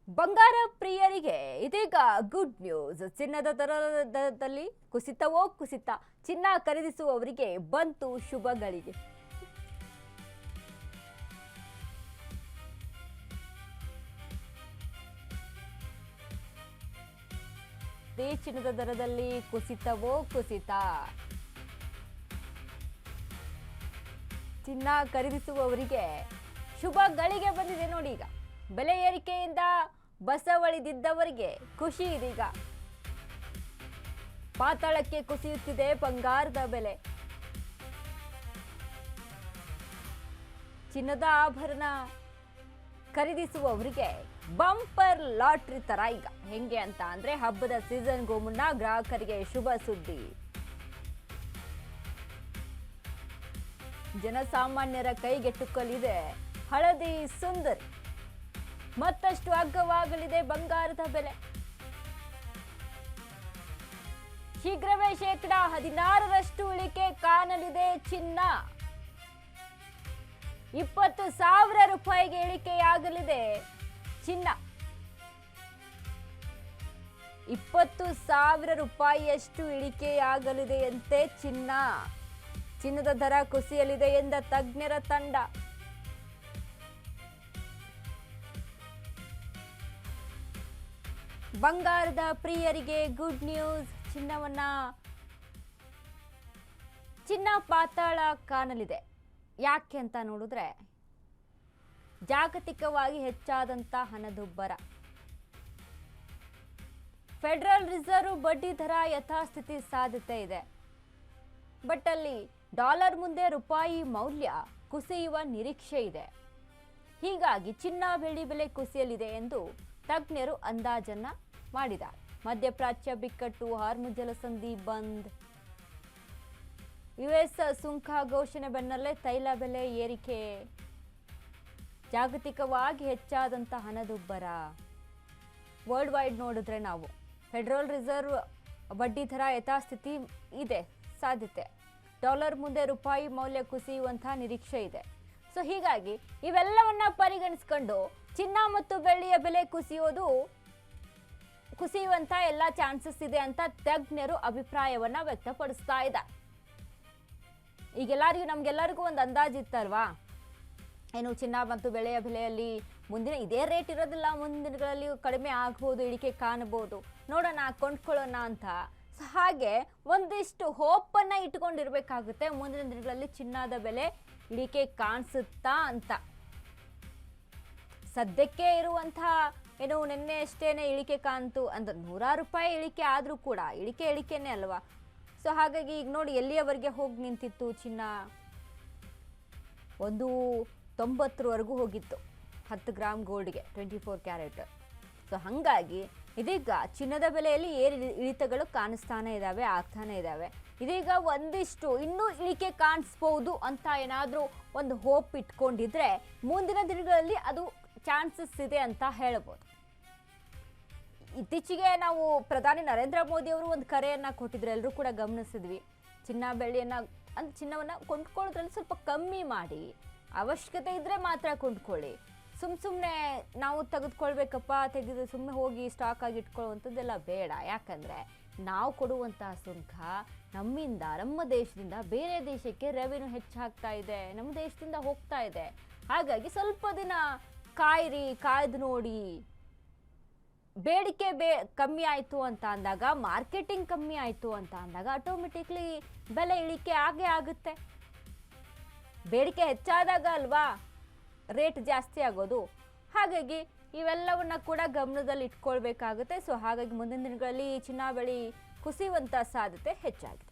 ಬಂಗಾರ ಪ್ರಿಯರಿಗೆ ಇದೀಗ ಗುಡ್ ನ್ಯೂಸ್. ಚಿನ್ನದ ದರದಲ್ಲಿ ಕುಸಿತವೋ ಕುಸಿತ. ಚಿನ್ನ ಖರೀದಿಸುವವರಿಗೆ ಬಂತು ಶುಭ ಗಳಿಗೆ. ಚಿನ್ನದ ದರದಲ್ಲಿ ಕುಸಿತವೋ ಕುಸಿತ. ಚಿನ್ನ ಖರೀದಿಸುವವರಿಗೆ ಶುಭ ಗಳಿಗೆ ಬಂದಿದೆ ನೋಡಿ. ಈಗ ಬೆಲೆ ಏರಿಕೆಯಿಂದ ಬಸವಳಿದಿದ್ದವರಿಗೆ ಖುಷಿ ಇದೀಗ. ಪಾತಾಳಕ್ಕೆ ಕುಸಿಯುತ್ತಿದೆ ಬಂಗಾರದ ಬೆಲೆ. ಚಿನ್ನದ ಆಭರಣ ಖರೀದಿಸುವವರಿಗೆ ಬಂಪರ್ ಲಾಟ್ರಿ ತರ ಈಗ. ಹೆಂಗೆ ಅಂತ ಅಂದ್ರೆ ಹಬ್ಬದ ಸೀಸನ್ಗೂ ಮುನ್ನ ಗ್ರಾಹಕರಿಗೆ ಶುಭ ಸುದ್ದಿ. ಜನಸಾಮಾನ್ಯರ ಕೈಗೆಟುಕಲಿದೆ ಹಳದಿ ಸುಂದರಿ. ಮತ್ತಷ್ಟು ಅಗ್ಗವಾಗಲಿದೆ ಬಂಗಾರದ ಬೆಲೆ. ಶೀಘ್ರವೇ 16% ಇಳಿಕೆ ಕಾಣಲಿದೆ ಚಿನ್ನ. 20,000 ರೂಪಾಯಿಗೆ ಇಳಿಕೆಯಾಗಲಿದೆ ಚಿನ್ನ. 20,000 ರೂಪಾಯಿಯಷ್ಟು ಇಳಿಕೆಯಾಗಲಿದೆಯಂತೆ ಚಿನ್ನ. ಚಿನ್ನದ ದರ ಕುಸಿಯಲಿದೆ ಎಂದ ತಜ್ಞರ ತಂಡ. ಬಂಗಾರದ ಪ್ರಿಯರಿಗೆ ಗುಡ್ ನ್ಯೂಸ್. ಚಿನ್ನ ಪಾತಾಳ ಕಾಣಲಿದೆ. ಯಾಕೆ ಅಂತ ನೋಡಿದ್ರೆ, ಜಾಗತಿಕವಾಗಿ ಹೆಚ್ಚಾದಂತ ಹಣದುಬ್ಬರ, ಫೆಡರಲ್ ರಿಸರ್ವ್ ಬಡ್ಡಿ ದರ ಯಥಾಸ್ಥಿತಿ ಸಾಧ್ಯತೆ ಇದೆ. ಬಟ್ ಅಲ್ಲಿ ಡಾಲರ್ ಮುಂದೆ ರೂಪಾಯಿ ಮೌಲ್ಯ ಕುಸಿಯುವ ನಿರೀಕ್ಷೆ ಇದೆ. ಹೀಗಾಗಿ ಚಿನ್ನ ಬೆಳ್ಳಿ ಬೆಲೆ ಕುಸಿಯಲಿದೆ ಎಂದು ತಜ್ಞರು ಅಂದಾಜನ್ನ ಮಾಡಿದ್ದಾರೆ. ಮಧ್ಯಪ್ರಾಚ್ಯ ಬಿಕ್ಕಟ್ಟು, ಹಾರ್ಮುಜ್ ಜಲಸಂಧಿ ಬಂದ್, ಯುಎಸ್ ಸುಂಕ ಘೋಷಣೆ ಬೆನ್ನಲ್ಲೇ ತೈಲ ಬೆಲೆ ಏರಿಕೆ, ಜಾಗತಿಕವಾಗಿ ಹೆಚ್ಚಾದಂತ ಹಣದುಬ್ಬರ, ವರ್ಲ್ಡ್ ವೈಡ್ ನೋಡಿದ್ರೆ ನಾವು ಫೆಡರಲ್ ರಿಸರ್ವ್ ಬಡ್ಡಿ ದರ ಯಥಾಸ್ಥಿತಿ ಇದೆ ಸಾಧ್ಯತೆ, ಡಾಲರ್ ಮುಂದೆ ರೂಪಾಯಿ ಮೌಲ್ಯ ಕುಸಿಯುವಂತಹ ನಿರೀಕ್ಷೆ ಇದೆ. ಸೊ ಹೀಗಾಗಿ ಇವೆಲ್ಲವನ್ನ ಪರಿಗಣಿಸಿಕೊಂಡು ಚಿನ್ನ ಮತ್ತು ಬೆಳ್ಳಿಯ ಬೆಲೆ ಕುಸಿಯುವಂತ ಎಲ್ಲ ಚಾನ್ಸಸ್ ಇದೆ ಅಂತ ತಜ್ಞರು ಅಭಿಪ್ರಾಯವನ್ನ ವ್ಯಕ್ತಪಡಿಸ್ತಾ ಇದ್ದಾರೆ. ಈಗೆಲ್ಲರಿಗೂ ನಮ್ಗೆಲ್ಲರಿಗೂ ಒಂದು ಅಂದಾಜು ಇತ್ತಲ್ವಾ, ಏನು ಚಿನ್ನ ಮತ್ತು ಬೆಳೆಯ ಬೆಲೆಯಲ್ಲಿ ಮುಂದಿನ ಇದೇ ರೇಟ್ ಇರೋದಿಲ್ಲ, ಮುಂದಿನ ದಿನಗಳಲ್ಲಿ ಕಡಿಮೆ ಆಗ್ಬೋದು, ಇಳಿಕೆ ಕಾಣಬಹುದು, ನೋಡೋಣ ಕೊಂಡ್ಕೊಳ್ಳೋಣ ಅಂತ. ಸೊ ಹಾಗೆ ಒಂದಿಷ್ಟು ಹೋಪನ್ನ ಇಟ್ಕೊಂಡಿರ್ಬೇಕಾಗುತ್ತೆ, ಮುಂದಿನ ದಿನಗಳಲ್ಲಿ ಚಿನ್ನದ ಬೆಲೆ ಇಳಿಕೆ ಕಾಣಿಸುತ್ತಾ ಅಂತ. ಸದ್ಯಕ್ಕೆ ಇರುವಂತಹ ಏನು ನಿನ್ನೆ ಅಷ್ಟೇನೆ ಇಳಿಕೆ ಕಾಣ್ತು ಅಂತ 100 ರೂಪಾಯಿ ಇಳಿಕೆ ಆದ್ರೂ ಕೂಡ ಇಳಿಕೆನೆ ಅಲ್ವಾ. ಸೊ ಹಾಗಾಗಿ ಈಗ ನೋಡಿ ಎಲ್ಲಿಯವರೆಗೆ ಹೋಗಿ ನಿಂತಿತ್ತು ಚಿನ್ನ, 190ವರೆಗೂ ಹೋಗಿತ್ತು 10 ಗ್ರಾಮ್ ಗೋಲ್ಡ್ಗೆ 24 ಕ್ಯಾರೆಟ್. ಸೊ ಹಾಗಾಗಿ ಇದೀಗ ಚಿನ್ನದ ಬೆಲೆಯಲ್ಲಿ ಇಳಿತಗಳು ಕಾಣಿಸ್ತಾನೆ ಇದ್ದಾವೆ, ಆಗ್ತಾನೆ ಇದ್ದಾವೆ. ಇದೀಗ ಒಂದಿಷ್ಟು ಇನ್ನೂ ಇಳಿಕೆ ಕಾಣಿಸ್ಬೋದು ಅಂತ ಏನಾದರೂ ಒಂದು ಹೋಪ್ ಇಟ್ಕೊಂಡಿದ್ರೆ ಮುಂದಿನ ದಿನಗಳಲ್ಲಿ ಅದು ಚಾನ್ಸಸ್ ಇದೆ ಅಂತ ಹೇಳ್ಬೋದು. ಇತ್ತೀಚೆಗೆ ನಾವು ಪ್ರಧಾನಿ ನರೇಂದ್ರ ಮೋದಿ ಅವರು ಒಂದು ಕರೆಯನ್ನ ಕೊಟ್ಟಿದ್ರು, ಎಲ್ಲರೂ ಕೂಡ ಗಮನಿಸಿದ್ವಿ. ಚಿನ್ನ ಬೆಳ್ಳಿಯನ್ನ ಅಂದ್ರೆ ಚಿನ್ನವನ್ನ ಕೊಂಡ್ಕೊಳ್ಳೋದ್ರಲ್ಲಿ ಸ್ವಲ್ಪ ಕಮ್ಮಿ ಮಾಡಿ, ಅವಶ್ಯಕತೆ ಇದ್ರೆ ಮಾತ್ರ ಕೊಂಡ್ಕೊಳ್ಳಿ. ಸುಮ್ಮನೆ ನಾವು ತೆಗೆದುಕೊಳ್ಬೇಕಪ್ಪ, ಸುಮ್ಮನೆ ಹೋಗಿ ಸ್ಟಾಕ್ ಆಗಿ ಇಟ್ಕೊಳ್ಳುವಂಥದ್ದೆಲ್ಲ ಬೇಡ. ಯಾಕಂದ್ರೆ ನಾವು ಕೊಡುವಂತಹ ಸುಂಕ ನಮ್ಮಿಂದ, ನಮ್ಮ ದೇಶದಿಂದ ಬೇರೆ ದೇಶಕ್ಕೆ ರೆವೆನ್ಯೂ ಹೆಚ್ಚಾಗ್ತಾ ಇದೆ, ನಮ್ಮ ದೇಶದಿಂದ ಹೋಗ್ತಾ ಇದೆ. ಹಾಗಾಗಿ ಸ್ವಲ್ಪ ದಿನ ಕಾಯ್ದು ನೋಡಿ. ಬೇಡಿಕೆ ಕಮ್ಮಿ ಆಯಿತು ಅಂತ ಅಂದಾಗ, ಮಾರ್ಕೆಟಿಂಗ್ ಕಮ್ಮಿ ಆಯಿತು ಅಂತ ಅಂದಾಗ ಆಟೋಮೆಟಿಕ್ಲಿ ಬೆಲೆ ಇಳಿಕೆ ಆಗೇ ಆಗುತ್ತೆ. ಬೇಡಿಕೆ ಹೆಚ್ಚಾದಾಗ ಅಲ್ವಾ ರೇಟ್ ಜಾಸ್ತಿ ಆಗೋದು. ಹಾಗಾಗಿ ಇವೆಲ್ಲವನ್ನ ಕೂಡ ಗಮನದಲ್ಲಿ ಇಟ್ಕೊಳ್ಬೇಕಾಗುತ್ತೆ. ಸೊ ಹಾಗಾಗಿ ಮುಂದಿನ ದಿನಗಳಲ್ಲಿ ಚಿನ್ನ ಬೆಳ್ಳಿ ಕುಸಿಯುವಂತ ಸಾಧ್ಯತೆ ಹೆಚ್ಚಾಗಿದೆ.